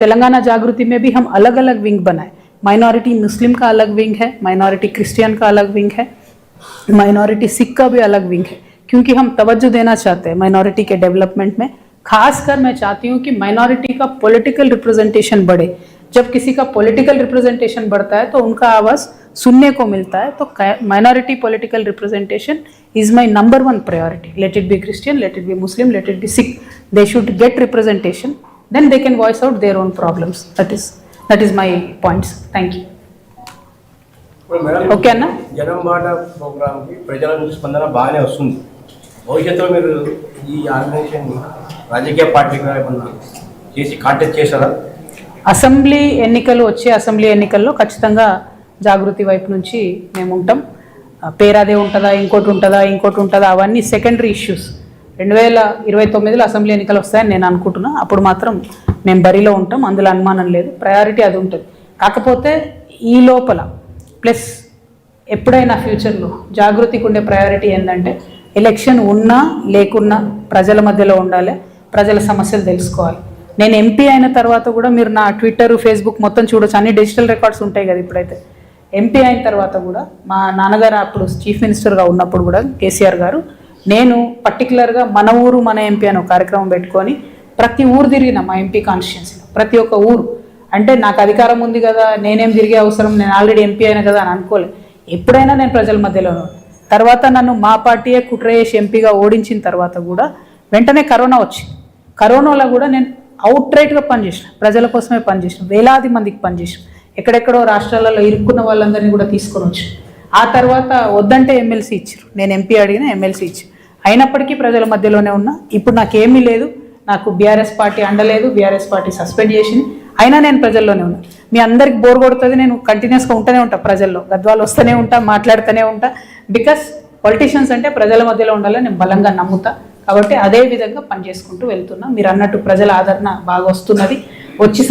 तेलंगाना जागृति में भी हम अलग अलग विंग बनाए। माइनॉरिटी मुस्लिम का अलग विंग है, माइनॉरिटी क्रिश्चियन का अलग विंग है, माइनॉरिटी सिख का भी अलग विंग है, क्योंकि हम तवज्जो देना चाहते हैं माइनॉरिटी के डेवलपमेंट में। खासकर मैं चाहती हूँ कि माइनॉरिटी का पॉलिटिकल रिप्रेजेंटेशन बढ़े। जब किसी का पॉलिटिकल रिप्रेजेंटेशन बढ़ता है तो उनका आवाज़ सुनने को मिलता है। तो minority political representation is my number 1 priority. Let it be Christian, let it be Muslim, let it be Sikh, they should get representation, then they can voice out their own problems. That is my points. Thank you. Okay అన్న, జనం మాట ప్రోగ్రామ్కి ప్రజల నుంచి స్పందన బాగానే వస్తుంది. భవిష్యత్తులో మీరు ఈ ఆర్గనైజేషన్ రాజకీయ పార్టీగా ఏమన్నా చేసి కాంటాక్ట్ చేశారా? అసెంబ్లీ ఎన్నికలు వచ్చే అసెంబ్లీ ఎన్నికల్లో ఖచ్చితంగా జాగృతి వైపు నుంచి మేము ఉంటాం. పేరాదే ఉంటుందా, ఇంకోటి ఉంటుందా అవన్నీ సెకండరీ ఇష్యూస్. 2029లో అసెంబ్లీ ఎన్నికలు వస్తాయని నేను అనుకుంటున్నా. అప్పుడు మాత్రం మేము బరిలో ఉంటాం, అందులో అనుమానం లేదు. ప్రయారిటీ అది ఉంటుంది. కాకపోతే ఈ లోపల ప్లస్ ఎప్పుడైనా ఫ్యూచర్లో జాగృతికి ఉండే ప్రయారిటీ ఏంటంటే ఎలక్షన్ ఉన్నా లేకున్నా ప్రజల మధ్యలో ఉండాలి, ప్రజల సమస్యలు తెలుసుకోవాలి. నేను ఎంపీ అయిన తర్వాత కూడా మీరు నా ట్విట్టర్, ఫేస్బుక్ మొత్తం చూడొచ్చు, అన్ని డిజిటల్ రికార్డ్స్ ఉంటాయి కదా. ఇప్పుడైతే ఎంపీ అయిన తర్వాత కూడా మా నాన్నగారు అప్పుడు చీఫ్ మినిస్టర్గా ఉన్నప్పుడు కూడా కేసీఆర్ గారు, నేను పర్టికులర్గా మన ఊరు మన ఎంపీ అనే కార్యక్రమం పెట్టుకొని ప్రతి ఊరు తిరిగిన మా ఎంపీ కాన్స్టిట్యున్సీలో ప్రతి ఒక్క ఊరు. అంటే నాకు అధికారం ఉంది కదా, నేనేం తిరిగే అవసరం, నేను ఆల్రెడీ ఎంపీ అయినా కదా అని అనుకోలేదు. ఎప్పుడైనా నేను ప్రజల మధ్యలో తర్వాత నన్ను మా పార్టీయే కుట్ర చేసి ఎంపీగా ఓడించిన తర్వాత కూడా వెంటనే కరోనా వచ్చింది. కరోనాలో కూడా నేను అవుట్రైట్గా పనిచేసిన, ప్రజల కోసమే పనిచేసిన, వేలాది మందికి పనిచేసిన, ఎక్కడెక్కడో రాష్ట్రాలలో ఇరుక్కున్న వాళ్ళందరినీ కూడా తీసుకొని వచ్చాను. ఆ తర్వాత వద్దంటే ఎమ్మెల్సీ ఇచ్చారు, నేను ఎంపీ అడిగిన ఎమ్మెల్సీ ఇచ్చారు. అయినప్పటికీ ప్రజల మధ్యలోనే ఉన్నా. ఇప్పుడు నాకేమీ లేదు, నాకు బీఆర్ఎస్ పార్టీ అండలేదు, బీఆర్ఎస్ పార్టీ సస్పెండ్ చేసింది, అయినా నేను ప్రజల్లోనే ఉన్నా. మీ అందరికి బోర్ కొడుతుంది, నేను కంటిన్యూస్గా ఉంటూనే ఉంటా ప్రజల్లో, గద్వాలు వస్తూనే ఉంటా, మాట్లాడుతూనే ఉంటా. బికాస్ పొలిటీషియన్స్ అంటే ప్రజల మధ్యలో ఉండాలని నేను బలంగా నమ్ముతా. కాబట్టి అదే విధంగా పనిచేసుకుంటూ వెళ్తున్నా. మీరు అన్నట్టు ప్రజల ఆదరణ బాగా వస్తున్నది. వచ్చి